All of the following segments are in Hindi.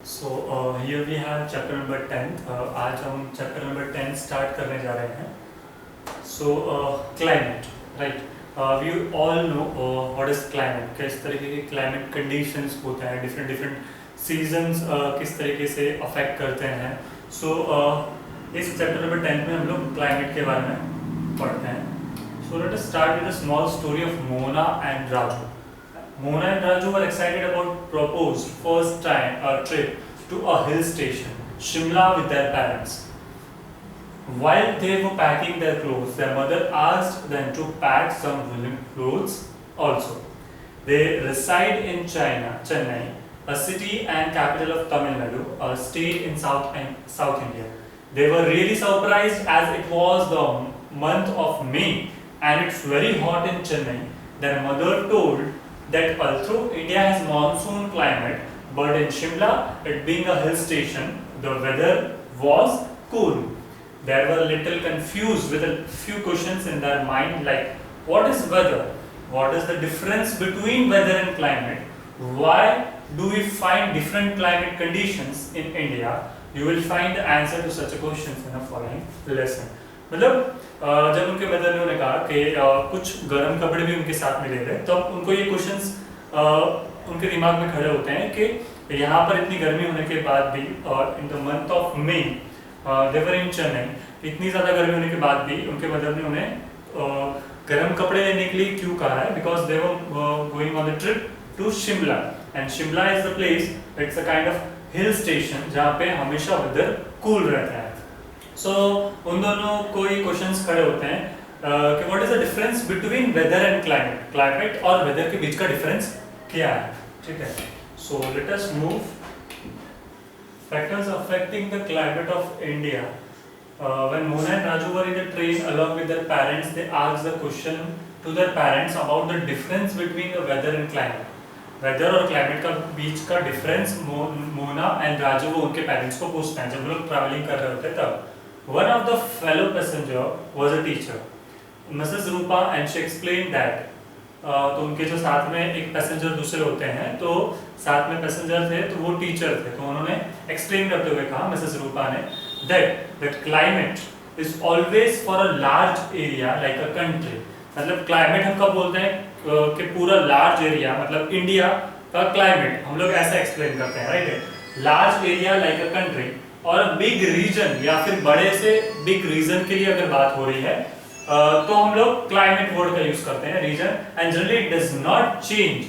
Here we have chapter number 10. आज हम chapter number 10 start करने जा रहे हैं. Climate, right? We all know what is climate. किस तरीके के climate conditions होते हैं, different seasons किस तरीके से affect करते हैं. इस chapter number 10 में हम लोग climate के बारे में पढ़ते हैं. Let us start with a small story of Mona and Raju. Mona and Raju were excited about proposed first time trip to a hill station, Shimla, with their parents. While they were packing their clothes, their mother asked them to pack some woolen clothes also. They reside in Chennai, a city and capital of Tamil Nadu, a state in South India. They were really surprised as it was the month of May and it's very hot in Chennai. Their mother told that although India has monsoon climate, but in Shimla, it being a hill station, the weather was cool. They were a little confused with a few questions in their mind like, what is weather? What is the difference between weather and climate? Why do we find different climate conditions in India? You will find the answer to such a questions in the following lesson. मतलब जब उनके मदर ने उन्हें कहा कि कुछ गर्म कपड़े भी उनके साथ में ले रहे, तब उनको ये क्वेश्चंस उनके दिमाग में खड़े होते हैं कि यहाँ पर इतनी गर्मी होने के बाद भी in the month of May they were in Chennai, इतनी ज़्यादा गर्मी होने के बाद भी उनके मदर ने उन्हें गर्म कपड़े लेने के लिए क्यों कहा है? Because they were going on the trip to Shimla and Shimla is the place, it's a kind of hill station जहाँ पे हमेशा वेदर कूल रहता है. उन दोनों को ये क्वेश्चंस खड़े होते हैं कि what is the difference between weather and climate. Climate और वेदर के बीच का डिफरेंस क्या है? ठीक है. So let us move. Factors affecting the climate of India. When Mona and Raju were in the train along with their parents, they asked the question to their parents about the difference between the weather and climate. Weather और क्लाइमेट का बीच का डिफरेंस मोना एंड राजू वो उनके पेरेंट्स को पूछते हैं जब वो लोग ट्रैवलिंग कर रहे होते तब. One of the fellow passenger was a teacher, Mrs Rupa, and she explain that. तो उनके जो साथ में एक पैसेंजर दूसरे होते हैं, तो साथ में पैसेंजर थे तो वो टीचर थे, तो उन्होंने एक्सप्लेन करते हुए कहा मिसेस रूपा ने that climate is always for a large area like a country. मतलब क्लाइमेट हम कब बोलते हैं कि पूरा लार्ज एरिया, मतलब इंडिया का क्लाइमेट हम लोग ऐसा एक्सप्लेन करते हैं, right? Large area like a country और बिग रीजन या फिर बड़े से बिग रीजन के लिए अगर बात हो रही है तो हम लोग क्लाइमेट वर्ड का यूज करते हैं, reason. And generally it does not change,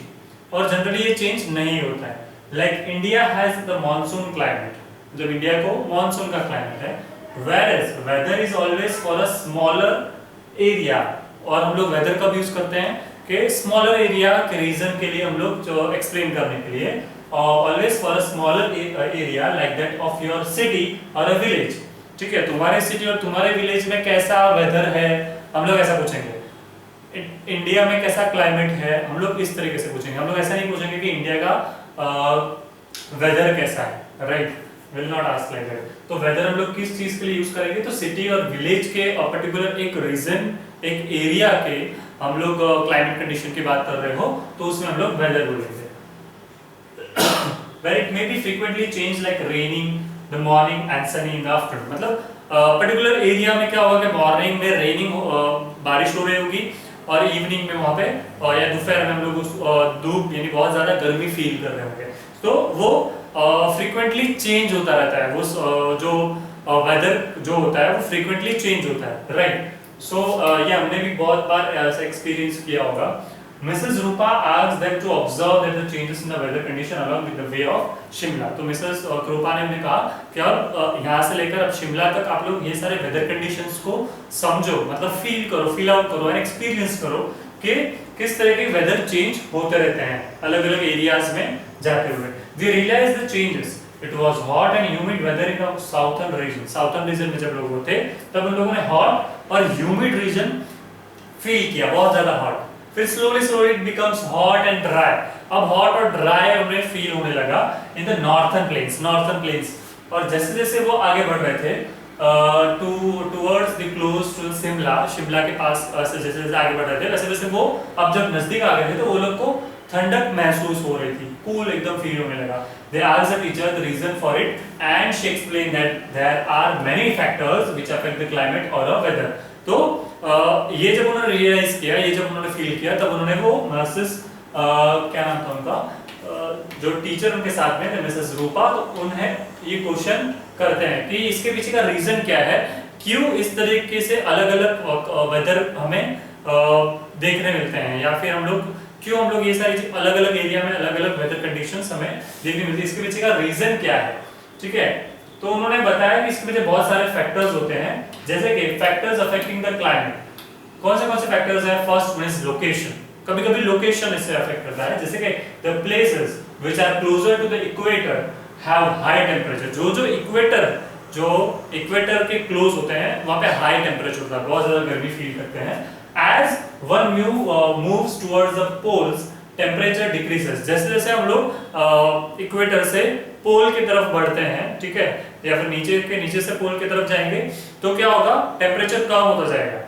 और जनरली ये चेंज नहीं होता है. Like India has the monsoon climate, जब इंडिया को मॉनसून का क्लाइमेट है, where weather is always for a smaller area. और हम लोग वेदर कब यूज करते हैं कि स्मॉलर एरिया के रीजन के लिए हम लोग जो एक्सप्लेन करने के लिए, always for a smaller area like that of your city और अ विलेज. ठीक है, तुम्हारे सिटी और तुम्हारे विलेज में कैसा वेदर है, हम लोग ऐसा पूछेंगे. इंडिया में कैसा क्लाइमेट है, हम लोग इस तरीके से पूछेंगे. हम लोग ऐसा नहीं पूछेंगे कि इंडिया का वेदर कैसा है, right? Will not ask like that. तो वेदर हम लोग किस चीज के लिए यूज करेंगे? तो सिटी और विलेज के पर्टिकुलर एक रीजन, एक एरिया के हम लोग क्लाइमेट कंडीशन की बात कर रहे हो तो उसमें हम लोग वेदर बोलेंगे. Where it may be frequently change like raining the morning and sunny in the afternoon. मतलब पर्टिकुलर एरिया में क्या होगा कि मॉर्निंग में रेनिंग बारिश हो रही होगी और इवनिंग में वहाँ पे या दोपहर में हम लोग धूप यानी बहुत ज्यादा गर्मी फील कर रहे होंगे. तो वो फ्रीक्वेंटली चेंज होता रहता है. वो जो वेदर जो होता है वो फ्रीक्वेंटली चेंज होता है, राइट? सो ये हमने भी बहुत बार ऐसा एक्सपीरियंस किया होगा. Mrs Rupa asked them to observe that the changes in the weather condition along with the way of Shimla. तो मिसेस रूपा ने उन्हें कहा कि अब यहाँ से लेकर अब शिमला तक आप लोग ये सारे वेदर कंडीशंस को समझो, मतलब फील करो, फील आउट करो, एक्सपीरियंस करो कि किस तरह के वेदर चेंज होते रहते हैं अलग अलग एरियाज में जाते हुए. We realized the changes. It was hot and humid weather in the southern region. Southern region में जब लोग होते तब उन लोगों ने hot और humid region फील किया, बहुत ज्यादा hot. फिर slowly it becomes hot and dry. अब hot और dry उन्हें फील होने लगा in the northern plains. और जैसे जैसे वो आगे बढ़ रहे थे towards the close to Shimla के पास जैसे जैसे आगे बढ़ रहे थे वैसे वैसे वो अब जब नजदीक आ गए थे तो वो लोग को ठंडक महसूस हो रही थी, कूल एकदम फील होने लगा। They asked the teacher the reason for it and she explain that there are many factors which affect the climate और अ वेदर। तो ये जब उन्होंने रियलाइज किया, ये जब उन्होंने फील किया, तब उन्होंने वो मिसेस क्या नाम था उनका, जो टीचर उनके साथ में थे मिसेस रूपा, तो उन्हें ये क्वेश्चन करते हैं कि इसके पीछे का रीजन क्या है, क्यों इस तरीके से अलग अलग वेदर हमें देखने मिलते हैं, या फिर क्यों हम लोग ये सारी अलग अलग एरिया में अलग अलग वेदर कंडीशंस हमें देखने मिलती है, इसके पीछे का रीजन क्या है। ठीक है, तो उन्होंने बताया कि इसके पीछे बहुत सारे फैक्टर्स होते हैं, जैसे कि फैक्टर्स अफेक्टिंग द क्लाइमेट। कौन से फैक्टर्स है? फर्स्ट वन इज लोकेशन, कभी कभी लोकेशन इससे अफेक्ट करता है, जैसे कि the places which are closer to the equator have high temperature. जो इक्वेटर के क्लोज होते हैं वहां पे हाई टेंपरेचर होता है, बहुत ज्यादा गर्मी फील करते हैं। As one moves towards the poles temperature decreases, जैसे जैसे हम लोग इक्वेटर से पोल की तरफ बढ़ते हैं, ठीक है, या फिर नीचे से पोल की तरफ जाएंगे, तो क्या होगा, टेम्परेचर कम होता जाएगा,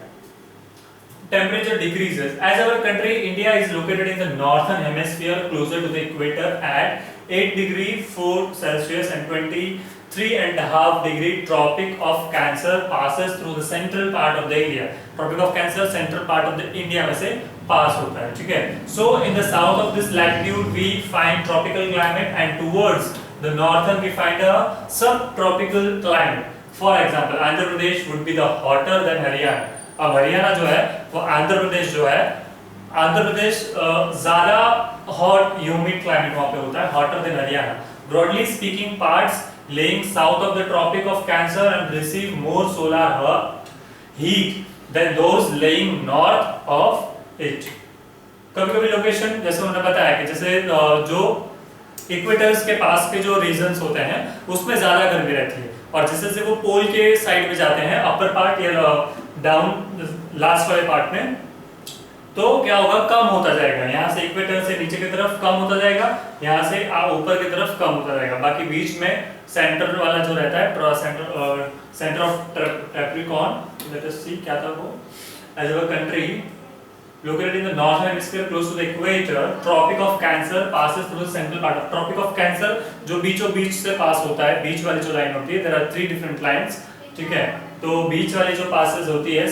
temperature decreases. As our country, India is located in the northern hemisphere, closer to the equator at 8 degree 4 Celsius and 23.5 degree. Tropic of Cancer passes through the central part of the India. Tropic of Cancer central part of the India में से पास होता है, ठीक है। So in the south of this latitude we find tropical climate and towards the northern we find a subtropical climate. For example, Andhra Pradesh would be the hotter than Haryana. अब हरियाणा जो है वो आंध्र प्रदेश ज्यादा हॉट ह्यूमिड क्लाइमेट वहां पे होता है, hotter than Haryana. Broadly speaking parts lying south of the tropic of cancer and receive more solar heat than those lying north of it. कभी कभी लोकेशन, जैसे उन्होंने बताया कि जैसे जो इक्वेटर्स के पास के जो रीजन्स होते हैं उसमें ज्यादा गर्मी रहती है, और जैसे जैसे वो पोल के साइड में जाते हैं, अपर पार्ट या डाउन लास्ट वाले पार्ट में, तो क्या होगा, कम होता जाएगा। यहाँ से इक्वेटर से नीचे की तरफ कम होता जाएगा, यहाँ से ऊपर की तरफ कम होता जाएगा। बाकी बीच में सेंटर वाला जो रहता है, centre of Capricorn, let us see क्या था वो, as a country located in the northern hemisphere close to the equator, tropic of cancer passes through the central part of tropic of cancer, जो बीचों बीच से पास होता है, बीच वाली जो लाइन होती है, there are 3 different lines, ठीक है, तो बीच वाली जो पासेस होती है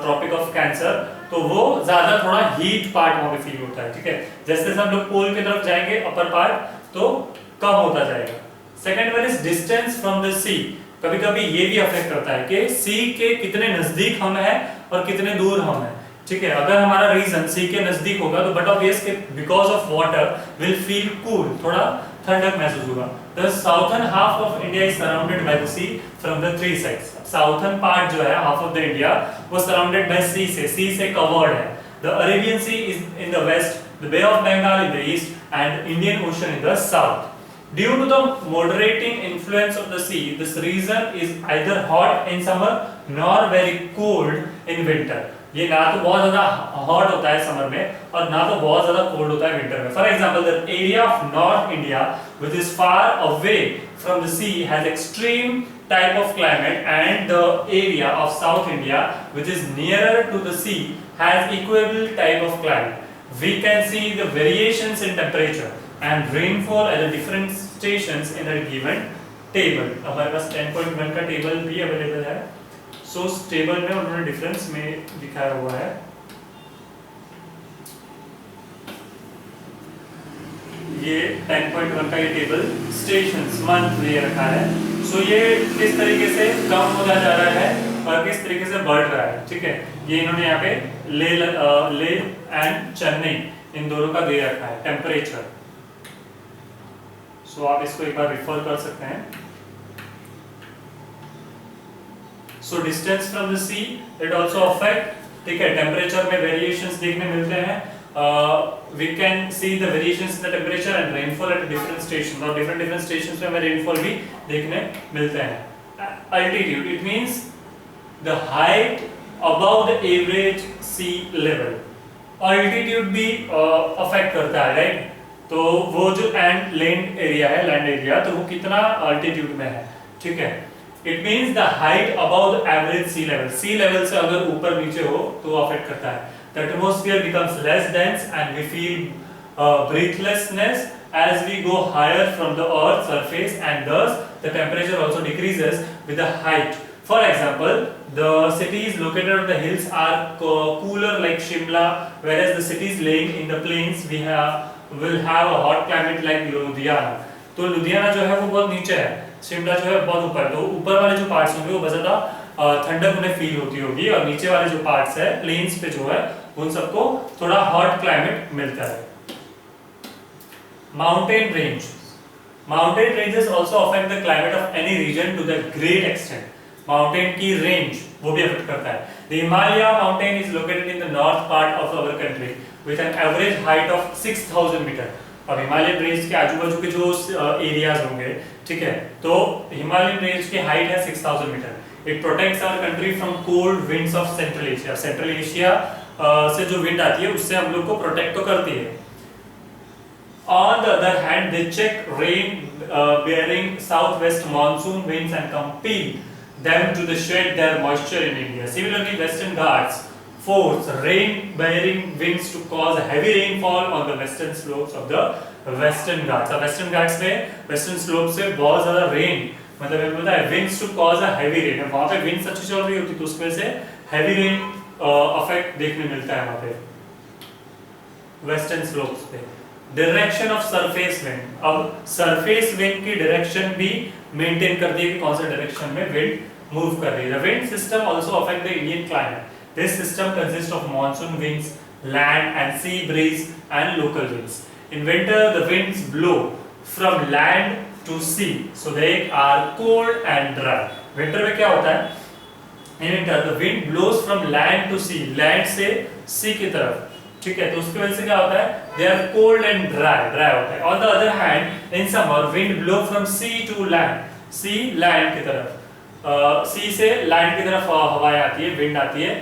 ट्रॉपिक ऑफ कैंसर, तो वो ज्यादा थोड़ा हीट पार्ट वहां पे फील होता है, ठीक है। जैसे जैसे हम लोग पोल की तरफ जाएंगे अपर पार्ट, तो कम होता जाएगा। Second one is distance from the sea. कभी कभी ये भी अफेक्ट करता है कि सी के कितने नजदीक हम हैं और कितने दूर हम हैं, ठीक है। अगर हमारा रीजन सी के नजदीक होगा तो बट ऑब्वियस के because of water will feel cool, थोड़ा ठंडक महसूस होगा। The southern half of India is surrounded by the sea from the 3 sides. Southern part जो है हाफ ऑफ द इंडिया वो सराउंडेड बाय सी से कवर्ड है। The Arabian sea is in the west, the bay of Bengal in the east and Indian ocean in the south. Due to the moderating influence of the sea, this region is either hot in summer nor very cold in winter. ये ना तो बहुत ज्यादा हॉट होता है समर में और ना तो बहुत ज्यादा कोल्ड होता है विंटर में। For example, the area of north India which is far away from the sea has extreme type of climate and the area of south India which is nearer to the sea has equable type of climate. We can see the variations in temperature and rainfall at the different stations in a given table। हमारे पास 10.1 का टेबल भी अवेलेबल है। सो उस टेबल में उन्होंने डिफरेंस में दिखाया हुआ है। ये 10.1 का ये टेबल स्टेशंस मंथ ये रखा है। सो ये किस तरीके से कम होता जा रहा है और किस तरीके से बढ़ रहा है, ठीक है। ये इन्होंने यहाँ पे ले एंड चेन्नई इन दोनों का दे रखा है टेम्परेचर। सो आप इसको एक बार रिफर कर सकते हैं। So distance from the sea it also affect, ठीक है, टेम्परेचर में वेरिएशंस देखने मिलते हैं। We can see the variations in the temperature and rainfall at different stations, और डिफरेंट स्टेशंस में हमें रेनफॉल भी देखने मिलते हैं। Altitude it means the height above the average sea level. Altitude भी अफेक्ट करता है, राइट। तो वो जो लैंड एरिया तो वो कितना अल्टीट्यूड में है, ठीक है। It means the height above the average sea level से अगर ऊपर नीचे हो तो अफेक्ट करता है। The atmosphere becomes less dense and we feel breathlessness as we go higher from the earth's surface, and thus the temperature also decreases with the height. For example, the cities located on the hills are cooler like Shimla, whereas the cities laying in the plains will have a hot climate like Ludhiana. तो लुधियाना जो है वो बहुत नीचे है, शिमला जो है बहुत ऊपर, तो ऊपर वाले जो पार्ट्स होंगे वो बहुत ज़्यादा ठंडक उन्हें फील होती होगी, और नीचे वाले जो पार्ट्स है प्लेन्स पे जो है उन सबको थोड़ा हॉट क्लाइमेट मिलता है. Mountain range. Mountain ranges also affect the climate of any region to the great extent. Mountain की range वो भी affect करता है. The Himalaya mountain is located in the north part of our country with an average height of 6,000 meter. अब हिमालयन रेंज के आजू बाजू के जो एरियाज होंगे, ठीक है, तो हिमालयन रेंज की हाइट है 6,000 metre. It protects our country from cold winds of central Asia. Central Asia से जो विंड आती है उससे हम लोग को प्रोटेक्ट तो करती है. On the other hand, they check rain-bearing southwest monsoon winds and compel them to shed their moisture in India. Similarly, Western Ghats force rain-bearing winds to cause heavy rainfall on the western slopes of the Western Ghats. Western Ghats में western slopes से बहुत ज़्यादा rain, मतलब ये बोलता है winds to cause a heavy rain. वहाँ पे winds अच्छी चल रही होती तो उसमें से heavy rain effect देखने मिलता है वहाँ पे western slopes पे. Direction of surface wind. अब सरफेस विंड की डायरेक्शन भी मेंटेन करती है कि कौन सा डायरेक्शन में विंड मूव कर रही है. The wind system also affect the Indian climate. This system consist of monsoon winds, land and sea breeze and local winds. In winter the winds blow from land to sea, so they are cold and dry. Winter में क्या होता है? In winter the wind blows from land to sea, land से सी की तरफ, ठीक है, तो उसकी वजह से क्या होता है? They are cold and dry होता है. On the other hand in summer wind blow from sea to land, sea land की तरफ, सी से लैंड की तरफ हवाएं आती है, विंड आती है,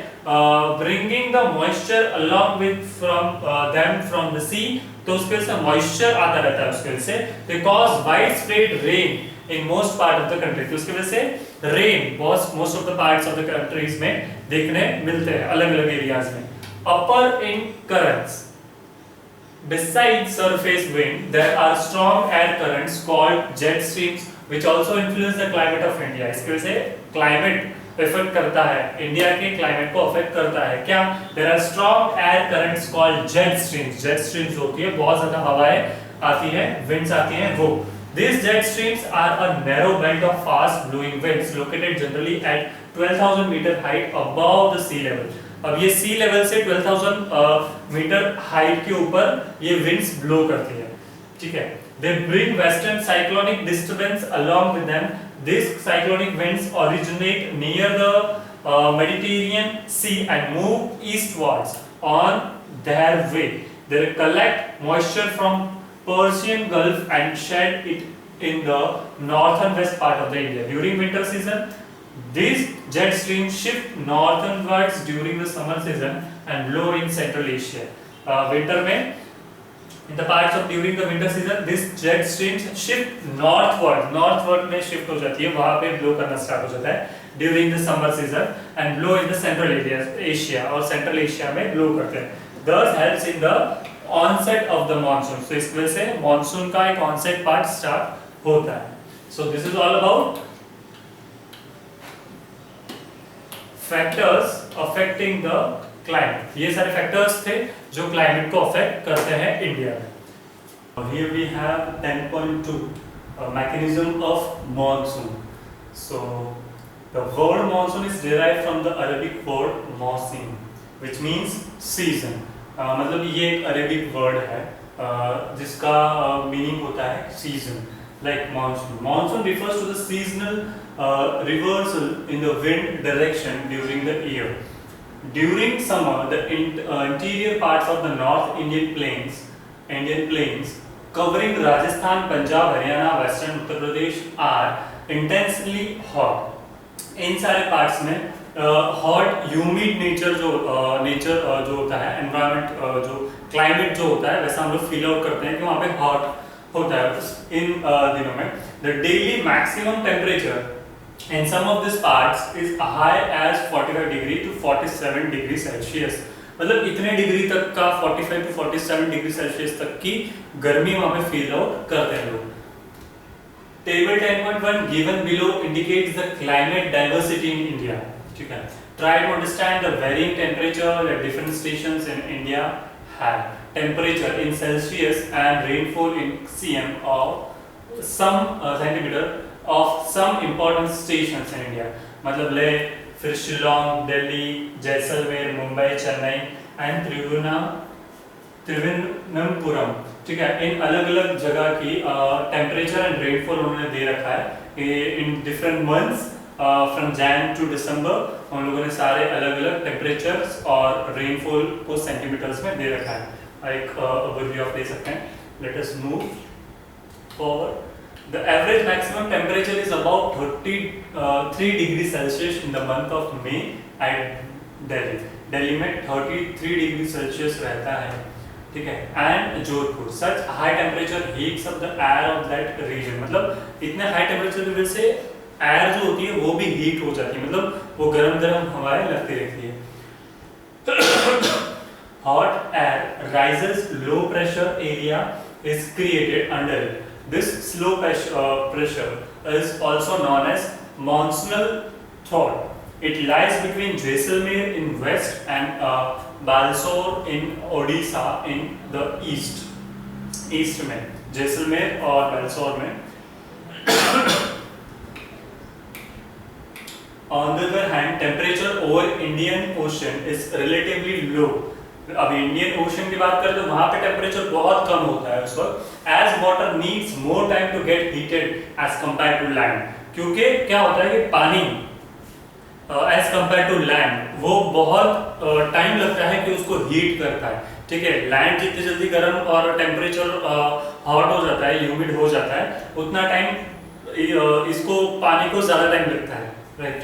bringing the moisture along with from the sea. तो उसके वजह से मॉइस्चर आता रहता है, उसके वजह से they cause wide spread rain in most part of the country. तो उसकी वजह से rain most of the parts of the countries में देखने मिलते हैं, अलग अलग एरियाज में. Upper in currents. Besides surface wind, there are strong air currents called jet streams, which also influence the climate of India. इसकी वजह से climate affect करता है, इंडिया के climate को affect करता है. क्या? There are strong air currents called jet streams. Jet streams होती है, बहुत ज़्यादा हवाएं आती हैं, winds आती हैं वो. These jet streams are a narrow belt of fast blowing winds located generally at 12,000 meter height above the sea level. अब ये सी लेवल से 12,000 मीटर हाइट के ऊपर ये विंड्स ब्लो करती है, ठीक है. They bring western cyclonic disturbance along with them. This cyclonic winds originate near the Mediterranean sea and move eastwards on their way. They collect moisture from Persian gulf and shed it in the northern west part of the India. During winter season these jet streams shift northernwards during the summer season and blow in Central Asia. Winter में in the parts of during the winter season these jet streams shift northward में shift हो जाती है, वहाँ पे blow करना start हो जाता है during the summer season and blow in the Central Asia और Central Asia में blow करते हैं. Thus helps in the onset of the monsoon. So इस वजह से monsoon का एक onset part start होता है. So this is all about factors affecting the climate. ये सारे फैक्टर्स थे जो क्लाइमेट को अफेक्ट करते हैं इंडिया में. Here we have 10.2 mechanism of monsoon. So the word monsoon is derived from the Arabic word mausim, which means season. मतलब ये एक अरेबिक वर्ड है जिसका मीनिंग होता है season. Like monsoon. Monsoon refers to the seasonal reversal in the wind direction during the year. During summer, the interior parts of the North Indian plains covering Rajasthan, Punjab, Haryana, Western Uttar Pradesh are intensely hot. इन सारे parts में hot, humid nature जो होता है, environment जो climate जो होता है, वैसा हम लोग feel out करते हैं कि वहाँ पे hot होता है इन दिनों में. The daily maximum temperature in some of these parts is high as 45 degree to 47 degree Celsius. मतलब इतने डिग्री तक का 45 to 47 डिग्री सेल्सियस तक की गर्मी वहां पे फील आउट करते हैं लोग। Table 10.1 given below indicates the climate diversity in India. ठीक है, try to understand the varying temperature that different stations in India have. Temperature in Celsius and rainfall in cm of some centimeter of some important stations in India. मतलब ले फिर शिलोंग, दिल्ली, जैसलमेर, मुंबई, चेन्नई एंड त्रिवेंद्रपुरम, ठीक है, इन अलग अलग जगह की टेम्परेचर एंड रेनफॉल उन्होंने दे रखा है in different months from Jan to December. उन लोगों ने सारे अलग अलग टेम्परेचर्स और रेनफॉल को सेंटीमीटर्स में दे रखा है। एक ओवरव्यू आप दे सकते हैं। Late us move forward. The average maximum temperature is about 33 degrees Celsius in the month of May at Delhi. Delhi में 33 डिग्री सेल्सियस रहता है, ठीक है, and Jodhpur. Such high temperature heats up the air of that region, मतलब इतने हाई टेम्परेचर की वजह से एयर जो होती है वो भी हीट हो जाती है, मतलब वो गरम गरम हवाएं लगती रहती है। Hot air rises, low pressure area is created under it. This slow pressure is also known as monsoonal trough. It lies between Jaisalmer in west and Balsor in Odisha in the east. East में जैसलमेर और बालसोर में। On the other hand, temperature over Indian Ocean is relatively low. अब इंडियन ओशन की बात करें तो वहां पे टेम्परेचर बहुत कम होता है उस वक्त, as water needs more time to get heated as compare to land. क्योंकि क्या होता है कि पानी एज कंपेयर टू लैंड वो बहुत टाइम लगता है कि उसको हीट करता है, ठीक है। लैंड जितनी जल्दी गर्म और टेम्परेचर हॉट हो जाता है, ह्यूमिड हो जाता है, उतना टाइम इसको पानी को ज्यादा टाइम लगता है, right.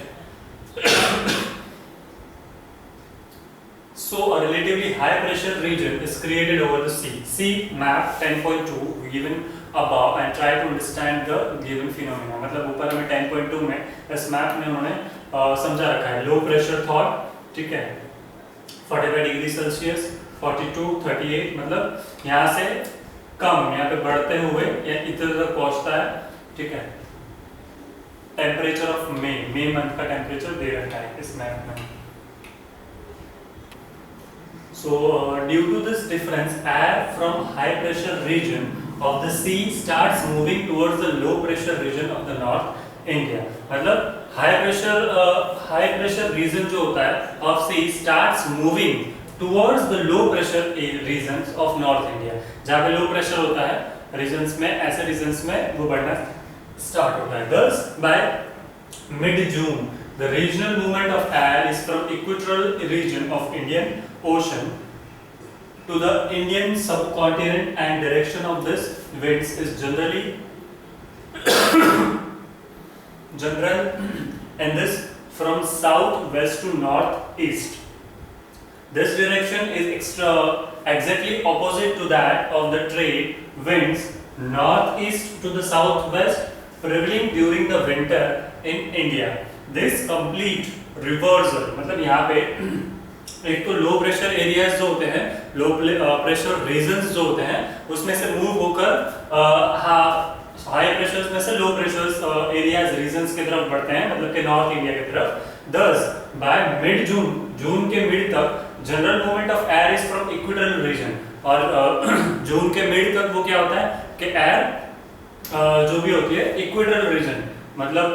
So a relatively high pressure region is created over the sea. See map 10.2 given above and try to understand the given phenomena. मतलब ऊपर हमें 10.2 में इस मैप में उन्होंने समझा रखा है लो प्रेशर थॉट, ठीक है, 45 डिग्री सेल्सियस, 42, 38, मतलब यहाँ से कम, यहाँ पे बढ़ते हुए या इधर तक पहुँचता है, ठीक है। टेम्परेचर ऑफ मई मंथ का टेम्परेचर दे रखा है इस मैप में। So due to this difference, air from high pressure region of the sea starts moving towards the low pressure region of the North India. मतलब high pressure region जो होता है of sea starts moving towards the low pressure regions of North India. जहाँ पे low pressure होता है regions में, ऐसे regions में वो बढ़ना start होता है। Thus by mid-June, the regional movement of air is from equatorial region of Indian Ocean to the Indian subcontinent, and direction of this winds is general and this from southwest to northeast. This direction is exactly opposite to that of the trade winds northeast to the southwest prevailing during the winter in India. This complete reversal, मतलब यहाँ पे एक तो लो प्रेशर एरियाज जो होते हैं, लो प्रेशर रीजन्स जो होते हैं, उसमें से मूव होकर हाई प्रेशर्स में से लो प्रेशर्स एरियाज रीजन्स की तरफ बढ़ते हैं, मतलब कि नॉर्थ इंडिया की तरफ। दस बाय मिड जून, जून के मिड तक general movement of air is from equatorial region, और जून के मिड तक वो क्या होता है कि एयर जो भी होती है इक्वेटोरियल रीजन, मतलब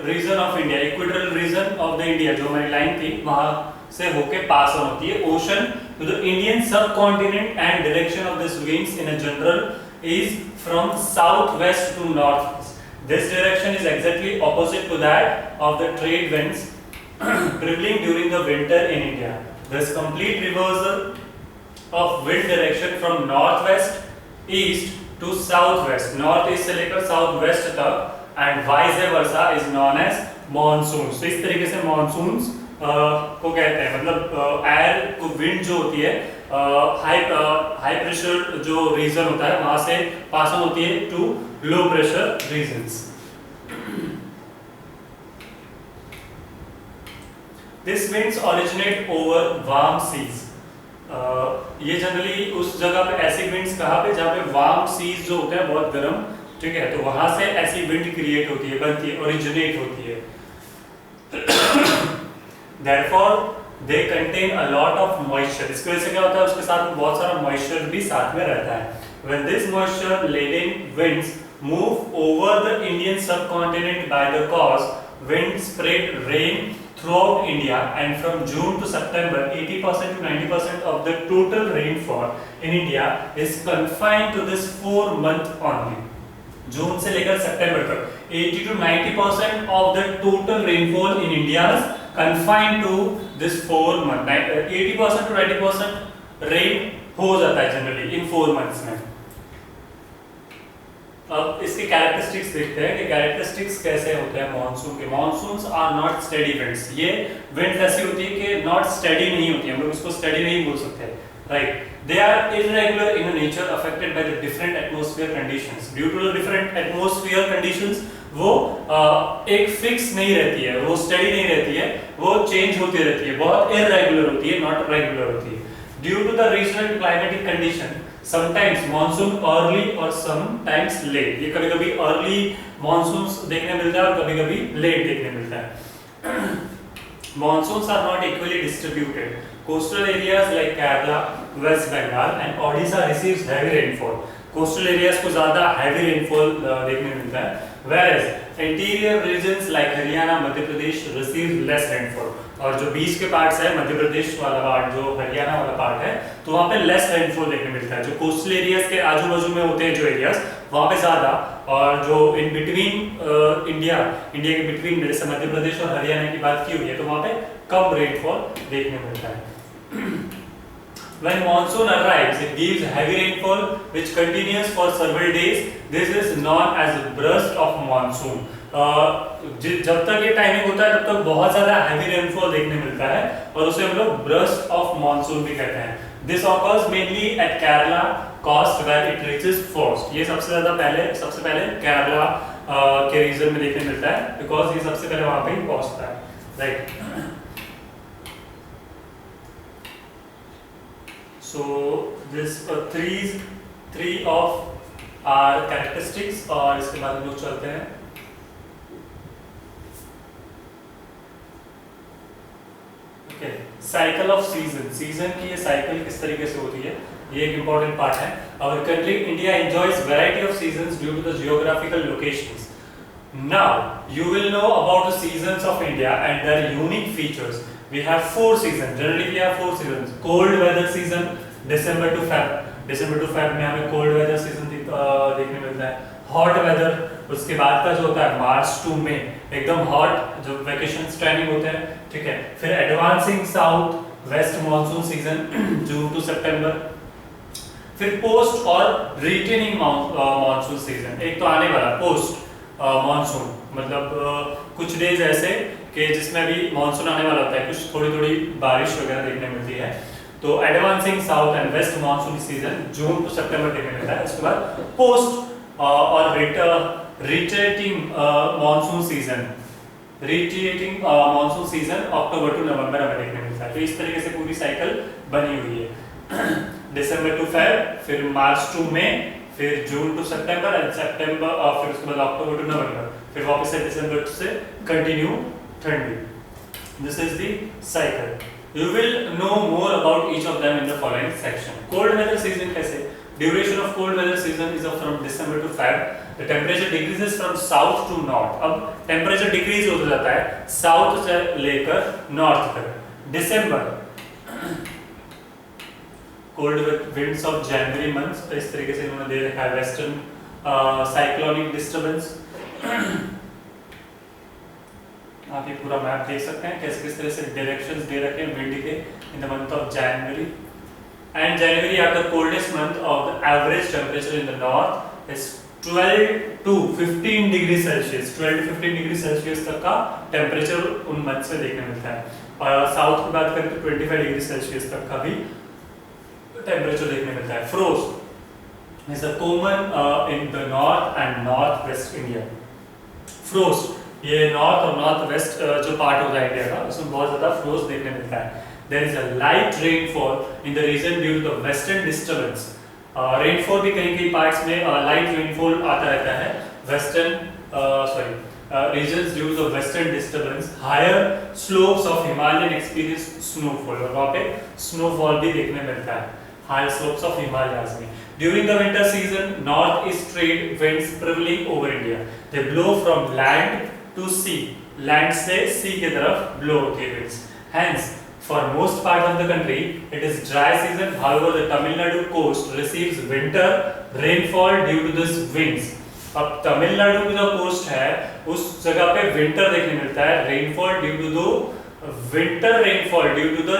region of India, equatorial region of the India जो हमारी लाइन थी वहां से होके पास ऑन होती है ocean to the Indian subcontinent, and direction of this winds in a general is from south west to north east. This direction is exactly opposite to that of the trade winds prevailing during the winter in India. This complete reversal of wind direction from northwest east to southwest, north east से लेकर साउथ वेस्ट तक, and vice versa is known as monsoons. तो इस तरीके से monsoons को कहते हैं, मतलब एयर को विंड जो होती है हाई प्रेशर जो रीजन होता है वहां से पास ऑन होती है to low pressure regions. These winds originate over warm seas. ये जनरली उस जगह पे ऐसी विंड्स कहाँ पे जहाँ पे वार्म सीज जो होते हैं बहुत गर्म, ठीक है, तो वहां से ऐसी विंड क्रिएट होती है, बनती है, ओरिजिनेट होती है। Therefore, they contain a lot of moisture. इसकी वजह से क्या होता है, उसके साथ में बहुत सारा moisture भी साथ में रहता है। When this moisture-laden winds move over the Indian subcontinent by the coast, wind spread rain throughout India, and from June to September, 80% to 90% of the total rainfall in India is confined to this 4 month only. जून से लेकर सितंबर तक 80 to 90% of the total rainfall in India is confined to this 4 month. 80% to 90% rain हो जाता है जनरली इन 4 months में। अब इसके कैरेक्टरिस्टिक्स देखते हैं कि कैरेक्टरिस्टिक्स कैसे होते हैं मॉनसून के। Monsoons are not steady winds. ये विंड्स ऐसी होती है कि नॉट स्टेडी नहीं होती, हम लोग इसको स्टेडी नहीं बोल सकते, right. They are irregular in nature, affected by the different atmosphere conditions. Due to the different atmosphere conditions, वो एक फिक्स नहीं रहती है, वो स्टेडी नहीं रहती है, वो चेंज होती रहती है, बहुत irregular होती है, not regular होती है। Due to the regional climatic condition, sometimes monsoon early or sometimes late. ये कभी-कभी early monsoons देखने मिलता है और कभी-कभी late देखने मिलता है। Monsoons are not equally distributed. Coastal areas like Kerala, West Bengal and Odisha receives heavy rainfall. Coastal areas को ज़्यादा heavy rainfall देखने मिलता है, whereas interior regions like Haryana, Madhya Pradesh receive less rainfall. और जो बीच के पार्ट्स है, मध्य प्रदेश वाला पार्ट, जो हरियाणा वाला पार्ट है, तो वहाँ पे less rainfall देखने मिलता है। जो coastal areas के आजू-बाजू में होते हैं जो areas, वहाँ पे ज़्यादा, और जो in between इंडिया के between जैसे मध्य प्रदेश और हरियाणा की बात की हुई है, तो वहाँ पे कम rainfall देखने मिलता है। When monsoon arrives, it gives heavy rainfall which continues for several days. This is known as burst of monsoon. जब तक ये टाइमिंग होता है तब तक बहुत ज़्यादा heavy rainfall देखने मिलता है और उसे हम लोग burst of monsoon भी कहते हैं। This occurs mainly at Kerala coast where it reaches first. ये सबसे पहले केरला के रीजन में देखने मिलता है because ये सबसे पहले वहाँ पे ही पहुँचता है, right? So this three of our characteristics, और इसके बाद हम लोग चलते हैं साइकिल ऑफ सीजन की ये साइकिल किस तरीके से होती है, ये एक इम्पोर्टेंट पार्ट है। Our country India enjoys variety of seasons due to the geographical locations. Now you will know about the seasons of India and their unique features. We have 4 seasons. Generally we have 4 seasons. Cold weather season December to Feb में हमें cold weather season देखने मिलता है। हॉट वेदर उसके बाद का जो होता है मार्च टू मई, एकदम हॉट जो वेकेशन टाइमिंग होते हैं, ठीक है। फिर advancing south west monsoon season June to September. फिर पोस्ट और रिटेनिंग मॉनसून सीजन, एक तो आने वाला पोस्ट मॉनसून, मतलब कुछ डेज ऐसे कि जिसमें अभी मॉनसून आने वाला होता है, कुछ थोड़ी बारिश वगैरह देखने मिलती है। तो advancing south and west monsoon season June to September देखने मिलता है। उसके बाद पोस्ट और retreating monsoon season October to November हमें देखने मिलता है। तो इस तरीके से पूरी साइकिल बनी हुई है। दिसंबर टू फेब, फिर मार्च टू मई, फिर जून टू सितंबर एंड सितंबर, फिर उसके बाद अक्टूबर टू नवंबर, फिर वापस से दिसंबर से कंटिन्यू ठंडी। This is the cycle. You will know more about each of them in the following section. Cold weather season कैसे? Duration of cold weather season is from December to Feb. The temperature decreases from south to north. अब temperature decrease होता जाता है south से लेकर north तक। December cold winds of January months, तो इस तरीके से इन्होंने दे रखा है western cyclonic disturbance। आप ये पूरा मैप देख सकते हैं कैसे किस तरह से डायरेक्शंस दे रखे हैं विंड के in the month of January. And January are the coldest month और the average temperature in the north is 12 to 15 degree Celsius, 12 to 15 degree Celsius तक का टेम्परेचर उन मंथ से देखने मिलता है। और साउथ की बात करें तो 25 डिग्री सेल्सियस तक का भी टेम्परेचर देखने मिलता है। Frost is a common in the north and north west India. Frost ये नॉर्थ और नॉर्थ वेस्ट जो पार्ट होता है इंडिया का, उसमें बहुत ज़्यादा फ्रोस्ट देखने मिलता है। there is a light rainfall in the region due to the western disturbance. Rainfall भी कहीं कहीं पार्ट्स में लाइट रेनफॉल आता रहता है western regions due to the western disturbance. Higher slopes of Himalayan experience snowfall, और वहाँ पे snowfall भी देखने मिलता है higher slopes of Himalayas में. During the winter season, northeast trade winds prevailing over India. They blow from land to sea. Land से sea की तरफ blow होती है winds. Hence, for most part of the country, it is dry season. However, the Tamil Nadu coast receives winter rainfall due to this winds. अब तमिलनाडु की जो कोस्ट है उस जगह पे विंटर देखने मिलता है rainfall due to the winter rainfall due to the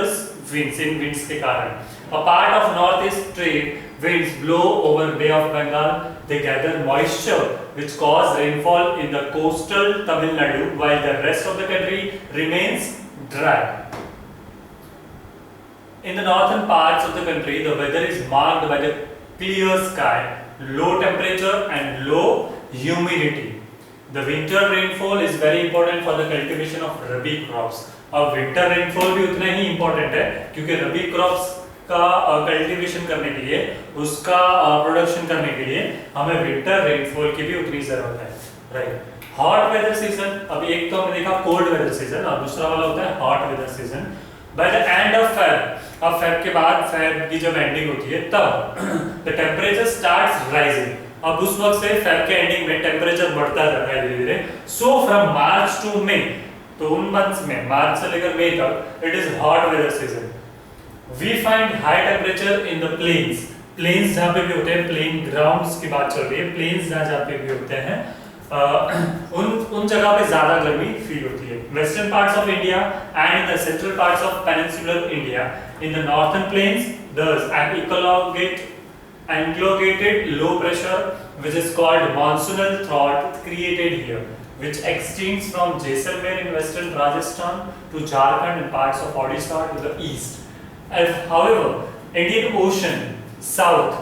winds के कारण. A part of north east trade winds blow over Bay of Bengal. They gather moisture which cause rainfall in the coastal Tamil Nadu while the rest of the country remains dry. In the northern parts of the country, the weather is marked by the clear sky, low temperature and low humidity. The winter rainfall is very important for the cultivation of rabi crops. और winter rainfall भी उतना ही important है क्योंकि rabi crops का कल्टीवेशन करने के लिए उसका प्रोडक्शन करने के लिए हमें winter rainfall की भी उतनी जरूरत है, राइट. हॉट वेदर सीजन, अब एक तो हमने देखा कोल्ड वेदर सीजन और दूसरा वाला होता है hot weather season. By the end of Feb, अब फेब के बाद फेब की जब एंडिंग होती है तब द टेम्परेचर स्टार्ट्स राइजिंग. अब उस वक्त से फेब के एंडिंग में टेम्परेचर बढ़ता जाता है धीरे धीरे. सो फ्रॉम मार्च टू मई, तो उन मंथ्स में मार्च से लेकर मई तक it is hot weather season. We find high temperature in the plains. Plains जहाँ पे भी होते हैं, प्लेन ग्राउंड्स की बात चल रही है, प्लेन्स जहाँ पे भी होते हैं उन जगह पे ज्यादा गर्मी फील होती है. Western parts of India and in the central parts of peninsular India. In the northern plains there's an elongated low pressure which is called monsoonal trough created here, which extends from Jaisalmer in western Rajasthan to Jharkhand and parts of Odisha to the east. However, Indian Ocean south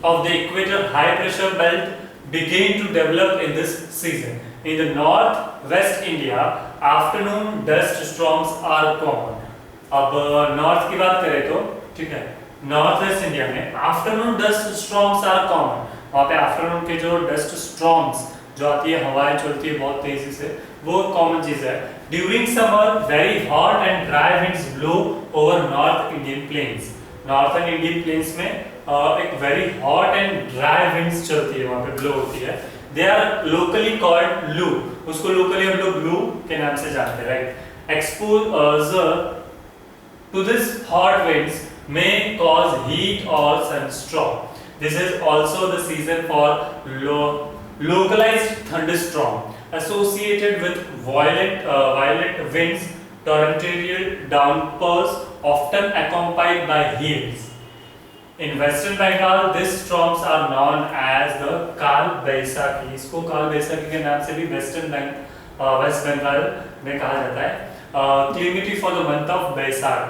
of the equator high pressure belt began to develop in this season. In the north-west India, afternoon dust storms are common. अब नॉर्थ की बात करें तो ठीक है, नॉर्थ वेस्ट इंडिया में afternoon dust storms are common. वहाँ पे आफ्टरनून के जो डस्ट स्टॉर्म्स जो आती है, हवाएं चलती है बहुत तेजी से, वो कॉमन चीज है. During summer very hot and dry winds blow over north Indian plains. Northern Indian plains में एक very hot and dry winds चलती है, वहाँ पे ब्लो होती है. दे आर लोकली कॉल्ड लू. उसको लोकली हम लोग लू के नाम से जानते हैं, right. Exposure to this hot winds may cause heat or sunstroke. This is also the season for localized thunderstorm associated with violent winds, torrential downpours often accompanied by hails. In western Bengal, these storms are known as the Kal Baisakhi. इसको काल बैसाखी के नाम से भी वेस्ट बंगाल में कहा जाता है. Calamity for the month of Baisakh.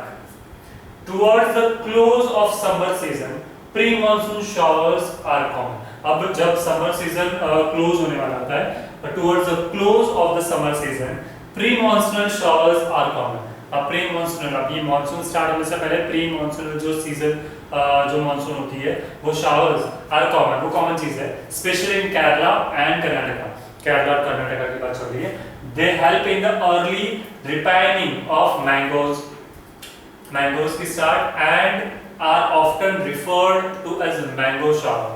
Towards the close of summer season, pre-monsoon showers are common. अब जब summer season close होने वाला होता है, towards the close of the summer season, pre-monsoonal showers are common. अब pre-monsoonal, अब ये monsoon start होने से पहले pre-monsoonal जो season जो monsoon होती है, वो showers are common. वो common चीज है, especially in Kerala and Karnataka. Kerala और कर्नाटका की बात चल रही है. They help in the early ripening of mangoes. Mangoes की start and are often referred to as mango shower.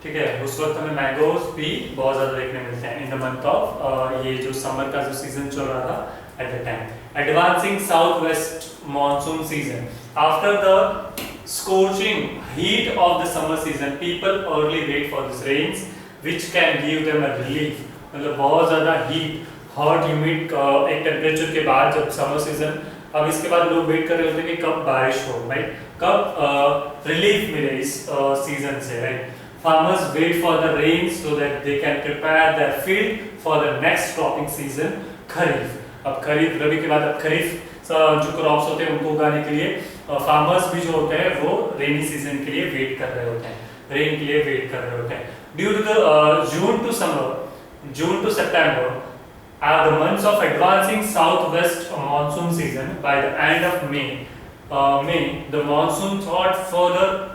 ठीक है, उस वक्त हमें मैंगोज भी बहुत ज्यादा देखने मिलते हैं इन द मंथ ऑफ ये जो समर का जो सीजन चल रहा था at the time. Advancing south west monsoon season. After the scorching heat of the summer season, people early wait for this rains which can give them a relief. मतलब बहुत ज़्यादा हीट, हॉट, ह्यूमिड एक टेम्परेचर के बाद जब समर सीजन, अब इसके बाद लोग वेट कर रहे होते हैं कि कब बारिश हो, राइट, कब रिलीफ मिले इस सीजन से, right. Farmers wait for the rain so that they can prepare their field for the next cropping season, खरीफ. अब खरीफ, रबी के बाद अब खरीफ जो क्रॉप्स होते हैं उनको उगाने के लिए फार्मर्स भी जो होते हैं वो रेनी सीजन के लिए वेट कर रहे होते हैं, रेन के लिए वेट कर रहे होते हैं. Due to the June to summer, June to सितंबर Are the months of advancing southwest monsoon season. By the end of May, the monsoon thought further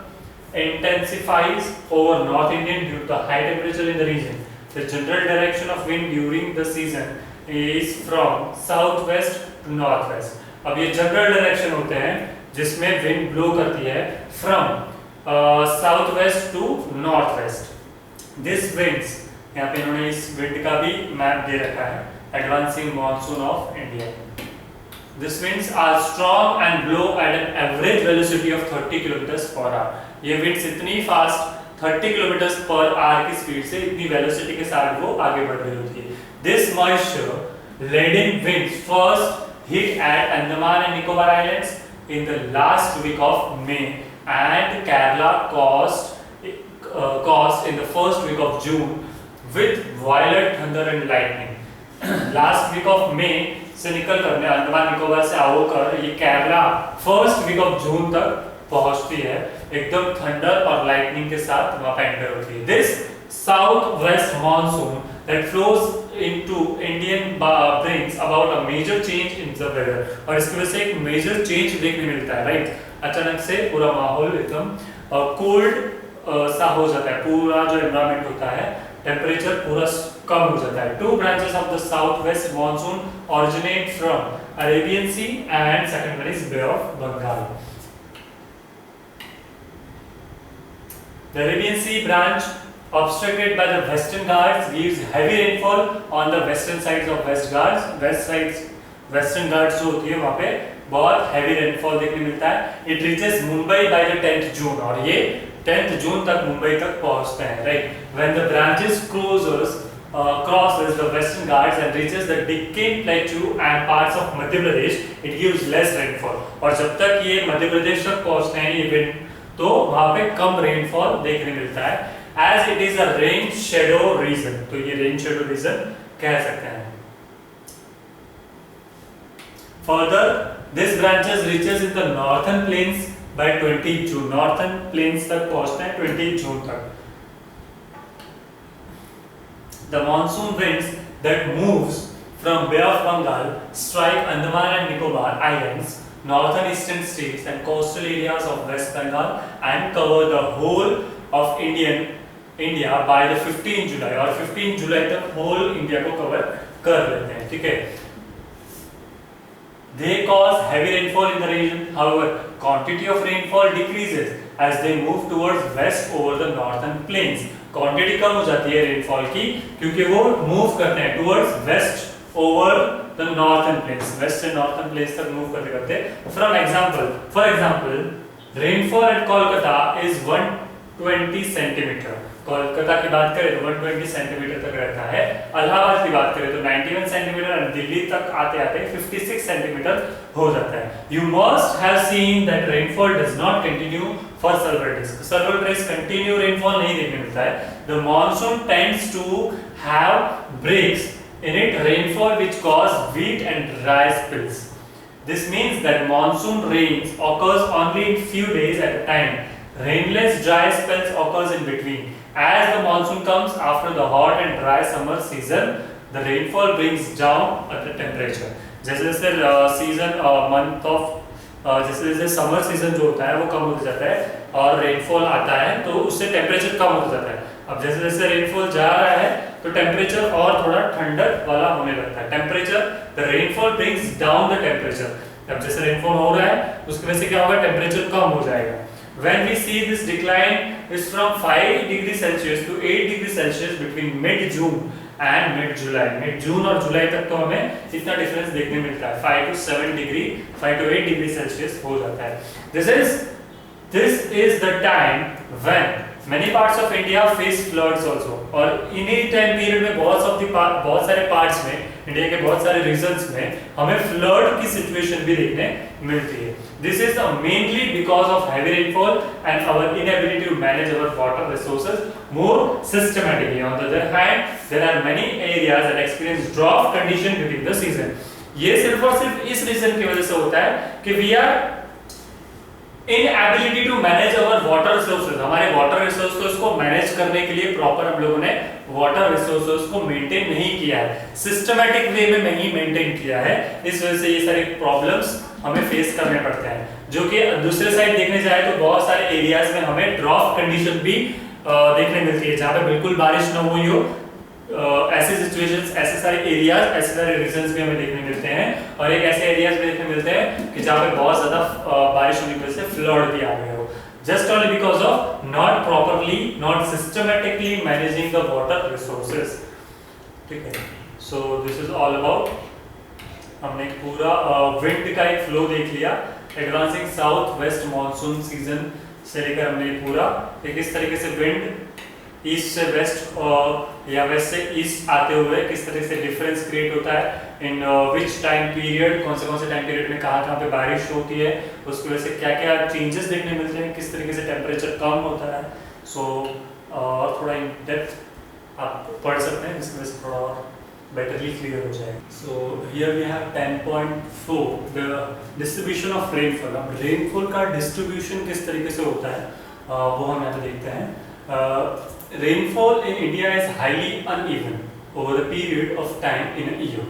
intensifies over North Indian due to the high temperature in the region. The general direction of wind during the season is from southwest to northwest. अब ये जनरल डायरेक्शन होते हैं जिसमें विंड ब्लो करती है from southwest to northwest. This winds, यहाँ पे इन्होंने इस विंड का भी मैप दे रखा है, advancing monsoon of India. These winds are strong and blow at an average velocity of 30 km per hour. ये winds इतनी फास्ट 30 km per hour की स्पीड से, इतनी वेलोसिटी के साथ वो आगे बढ़ रही होती है. This moisture laden winds first hit at Andaman and Nicobar Islands in the last week of May and Kerala caused in the first week of June with violent thunder and lightning. Last week of May से निकल कर अंडमान निकोबार से होकर ये Kerala first week of June तक पहुंचती है, एकदम थंडर और लाइटनिंग के साथ वहां पे एंटर होती है. This south west monsoon that flows into Indian brings about a major change in the weather. और इसकी वजह से एक मेजर चेंज देखने मिलता है, राइट. अचानक से पूरा माहौल एकदम कोल्ड सा हो जाता है, पूरा जो एनवायरनमेंट होता है टेम्परेचर पूरा कम हो जाता है. Two branches of the south west monsoon originate from Arabian Sea and second one is Bay of Bengal. The Arabian Sea branch obstructed by the Western Ghats gives heavy rainfall on the western sides of Western Ghats जो होती है वहाँ पे बहुत heavy rainfall देखने मिलता है. It reaches Mumbai by the 10th June और ये 10th जून तक मुंबई तक पहुँचते हैं, right. When the branches crosses the Western Ghats and reaches the Deccan Plateau and parts of Madhya Pradesh, it gives less rainfall. और जब तक ये मध्य प्रदेश तक पहुँचते हैं ये विंड, तो वहाँ पे कम रेनफॉल देखने मिलता है. As it is a rain shadow region, तो ये rain shadow region कह सकते हैं. Further, this branches reaches in the northern plains by 20 June. Northern plains तक पहुँचते हैं 20 जून तक. The monsoon winds that moves from Bay of Bengal strike Andaman and Nicobar Islands, northern eastern states and coastal areas of West Bengal and cover the whole of India by the 15 July. और 15 जुलाई तक whole India को cover कर लेते हैं, ठीक है. They cause heavy rainfall in the region. However, quantity of rainfall decreases as they move towards west over the northern plains. Quantity कम हो जाती है रेनफॉल की क्योंकि वो मूव करते हैं towards west over the northern plains, west से नॉर्थर्न प्लेन्स तक मूव करते करते. For example rainfall at Kolkata is 120 centimetres. Kolkata की बात करें तो 120 सेंटीमीटर तक रहता है. इलाहाबाद की बात करें तो 91 सेंटीमीटर और दिल्ली तक आते आते 56 सेंटीमीटर हो जाता है. You must have seen that rainfall does not continue for several days. Several days continue rainfall नहीं देखने मिलता है. The monsoon tends to have breaks in it rainfall which cause wheat and dry spills. This means that monsoon rains occurs only in few days at a time. Rainless dry spells occurs in between. As the monsoon comes after the hot and dry summer season, the rainfall brings down the temperature. जैसे जैसे season month of जैसे जैसे समर सीजन जो होता है वो कम होता जाता है और रेनफॉल आता है तो उससे टेम्परेचर कम होता जाता है. अब जैसे जैसे रेनफॉल जा रहा है तो टेम्परेचर और थोड़ा ठंडक वाला होने लगता है. Temperature the rainfall brings down the temperature. अब जैसे रेनफॉल हो रहा है उसकी वजह से क्या होगा, टेम्परेचर कम हो जाएगा. When we see this decline is from 5 degrees Celsius to 8 degrees Celsius between mid-June and mid-July. Mid-June और जुलाई तक तो हमें इतना डिफरेंस देखने मिलता है. 5 to 7 degree, 5 to 8 degree Celsius हो जाता है. This is the time when many parts of India face floods also. और इन्हीं टाइम पीरियड में बहुत सारे पार्ट्स में इंडिया के बहुत सारे रीजन्स में हमें फ्लड की सिचुएशन भी देखने मिलती है. This is mainly because of heavy rainfall and our inability to manage our water resources more systematically. On the other hand, there are many areas that experience drought condition during the season. ये सिर्फ और सिर्फ इस रीजन की वजह से होता है कि we are inability to manage our water resources, हमारे वाटर रिसोर्सेज को मैनेज करने के लिए प्रॉपर हम लोगों ने वाटर रिसोर्सेज को मेंटेन नहीं किया है, सिस्टमैटिक वे में नहीं मेंटेन किया है। इस वजह से ये सारे प्रॉब्लम्स हमें फेस करने पड़ते हैं। जो कि दूसरे साइड देखने जाए तो बहुत सारे एरियाज में हमें ड्रॉट कंडीशन भी देखने मिलती है, जहाँ पे बिल्कुल बारिश न हुई हो। ऐसे सिचुएशंस, ऐसे सारे एरियाज, ऐसे सारे रीजंस भी हमें देखने मिलते हैं। और एक ऐसे एरियाज भी देखने मिलते हैं कि जहाँ पे बहुत ज्यादा बारिश होने की वजह से फ्लड भी आ गए हो, just only because of not properly, not systematically managing the water resources। ठीक है, so this is all about, हमने पूरा विंड का एक फ्लो देख लिया, advancing south west monsoon season से लेकर हमने पूरा किस तरीके से विंड ईस्ट से वेस्ट या वेस्ट से ईस्ट आते हुए किस तरह से डिफरेंस क्रिएट होता है, इन विच टाइम पीरियड, कौन से टाइम पीरियड में कहाँ पे बारिश होती है, उसकी वजह से क्या क्या चेंजेस देखने मिलते हैं, किस तरीके से टेम्परेचर कम होता है। सो और थोड़ा इन डेप्थ आप पढ़ सकते हैं, जिसकी वजह से थोड़ा और बेटरली क्लियर हो जाएगा। So here we have 10.4 the distribution of rainfall. अब रेनफॉल का डिस्ट्रीब्यूशन किस तरीके से होता है वो हम यहाँ पे देखते हैं। Rainfall in India is highly uneven over the period of time in a year.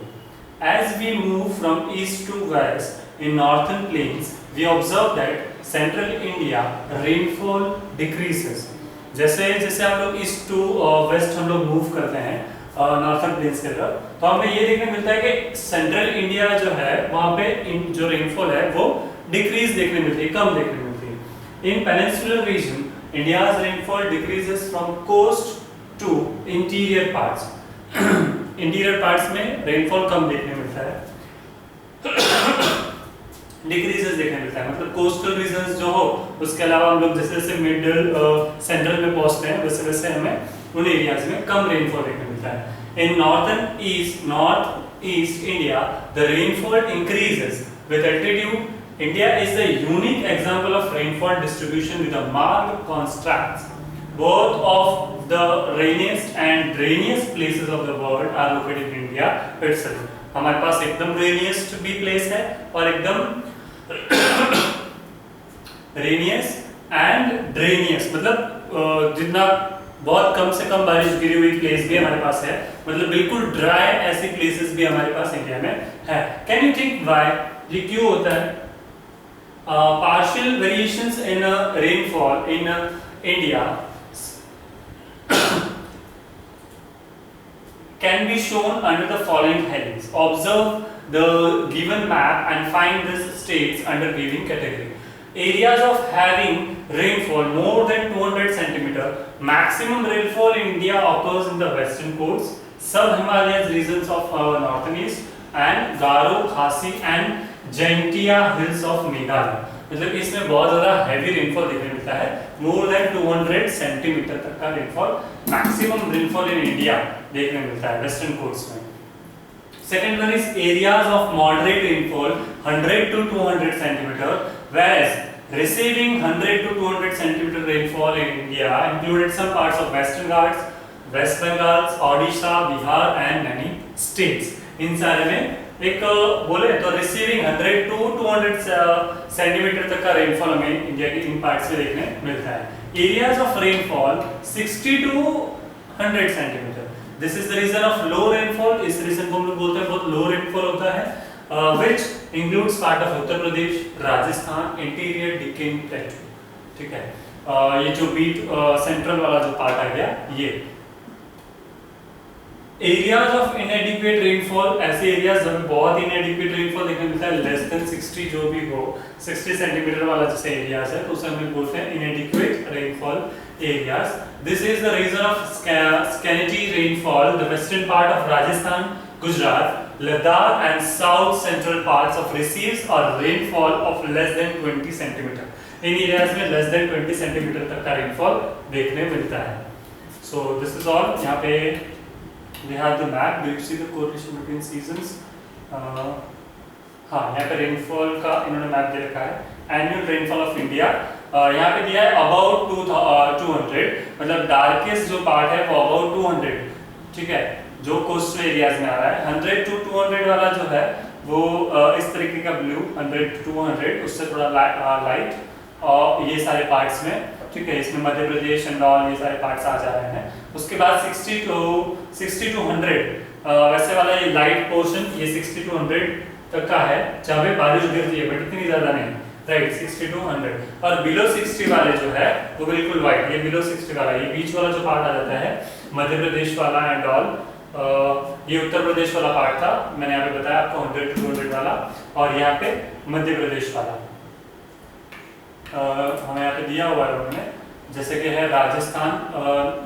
As we move from east to west in northern plains, we observe that central India rainfall decreases. जैसे जैसे हम लोग ईस्ट टू वेस्ट हम लोग मूव करते हैं नॉर्थन प्लेन्स की तरफ, तो हमें ये देखने मिलता है कि सेंट्रल इंडिया जो है वहाँ पे जो रेनफॉल है वो डिक्रीज देखने मिलती है, कम देखने मिलती है। In peninsular region India's rainfall decreases from coast to interior parts। Interior parts में रेनफॉल कम देखने मिलता है, डिक्रीजेस देखने मिलता है, मतलब कोस्टल रीजन्स जो हो, उसके अलावा हम लोग जैसे जैसे मिडिल सेंट्रल में पहुंचते हैं वैसे वैसे हमें उन एरियाज में कम रेनफॉल देखने मिलता है। In north east India the rainfall increases with altitude. India is the unique example of rainfall distribution with a marked contrast. Both of the rainiest and drainiest places of the world are located in India itself. हमारे पास एकदम रेनिएस्ट भी प्लेस है और एकदम रेनिएस्ट एंड ड्रेनिएस्ट, मतलब जितना बहुत कम से कम बारिश गिरी हुई प्लेस भी हमारे पास है, मतलब बिल्कुल ड्राई ऐसी प्लेसेस भी हमारे पास इंडिया में है। कैन यू थिंक व्हाई ये क्यों होता है? Partial variations in rainfall in India can be shown under the following headings. Observe the given map and find these states under given category. Areas of having rainfall more than 200 centimeter. Maximum rainfall in India occurs in the western coast, sub-Himalayan regions of northern east, and Garo, Khasi and Jaintia hills of Meghalaya. मतलब इसमें बहुत ज्यादा हैवी रेनफॉल देखने मिलता है, मोर देन 200 सेंटीमीटर तक का rainfall, maximum rainfall in India देखने मिलता है वेस्टर्न कोस्ट में। Second one is areas of moderate rainfall 100 to 200 centimetre, whereas receiving 100 to 200 centimetre rainfall in India included some parts of Western Ghats, West Bengal, Odisha, Bihar and many states। इन सारे में एक बोले तो रिसीविंग 100 to 200 सेंटीमीटर तक का रेनफॉल हमें इंडिया के इन पार्ट्स में देखने मिलता है। Areas of rainfall 60 to 100 centimetres, this is the region of low rainfall. इस रीजन को हम लोग बोलते हैं बहुत लो रेनफॉल होता है, which includes part of Uttar Pradesh, Rajasthan, interior Deccan प्लेटू। ठीक है, ये जो बीट सेंट्रल वाला जो पार्ट आ गया ये। एरियाज ऑफ इनएडिक्वेट रेनफॉल, ऐसे एरियाज जब बहुत इनएडिक्वेट रेनफॉल देखने मिलता है, लेस देन 60 जो भी हो, 60 सेंटीमीटर वाला जैसे एरियाज है तो उसे हम बोलते हैं inadequate rainfall areas. This is the region of scanty rainfall the western part of Rajasthan, Gujarat, Ladakh and south central parts of receives और rainfall of less than 20 centimetre. इन एरियाज में लेस देन 20 सेंटीमीटर तक का रेनफॉल देखने मिलता है। So this is all. यहाँ पे we have the map. Do you see the correlation between seasons? हाँ, यहाँ पे रेनफॉल का इन्होंने मैप दे रखा है। एनुअल रेनफॉल ऑफ इंडिया यहाँ पे दिया है अबाउट 200, मतलब डार्केस्ट जो पार्ट है वो अबाउट 200, ठीक है, जो कोस्टल एरियाज में आ रहा है। 100 to 200 वाला जो है वो इस तरीके का ब्लू, 100 to 200 उससे थोड़ा लाइट, और ये सारे पार्ट्स में, ठीक है, इसमें मध्य प्रदेश एंड ऑल ये सारे पार्ट्स आ जा रहे हैं। उसके बाद 60 to 100 वैसे वाला ये लाइट पोर्शन ये 60 to 100 तक का है जहाँ पे बारिश गिरती है, बट इतनी ज्यादा नहीं, राइट, 60 to 100। और बिलो 60 वाले जो है वो बिल्कुल वाइट, ये बिलो 60 वाला, ये बीच वाला जो पार्ट आ जाता है मध्य प्रदेश वाला एंड ऑल, ये उत्तर प्रदेश वाला पार्ट था, मैंने यहाँ पे बताया आपको 100 to 200 वाला, और यहाँ पे मध्य प्रदेश वाला हमें यहाँ पे दिया हुआ है उन्होंने, जैसे कि है Rajasthan,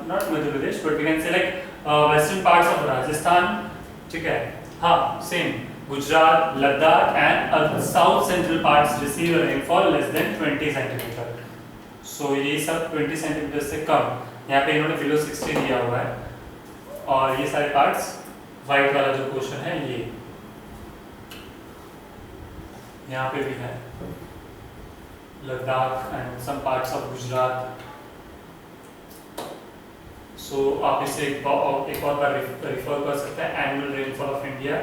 not Madhya Pradesh but we can say like western parts of Rajasthan, ठीक है, हाँ same, Gujarat, Ladakh and south central parts receive rainfall less than 20 centimetre. So ये सब 20 सेंटीमीटर से कम, यहाँ पे इन्होंने बिलो 60 दिया हुआ है। और ये सारे पार्ट्स वाइट वाला जो पोर्शन है ये यहाँ पे भी है, Ladakh and some parts of Gujarat. So आप इसे एक और बार रिफर कर सकते हैं, एनुअल रेनफॉल ऑफ इंडिया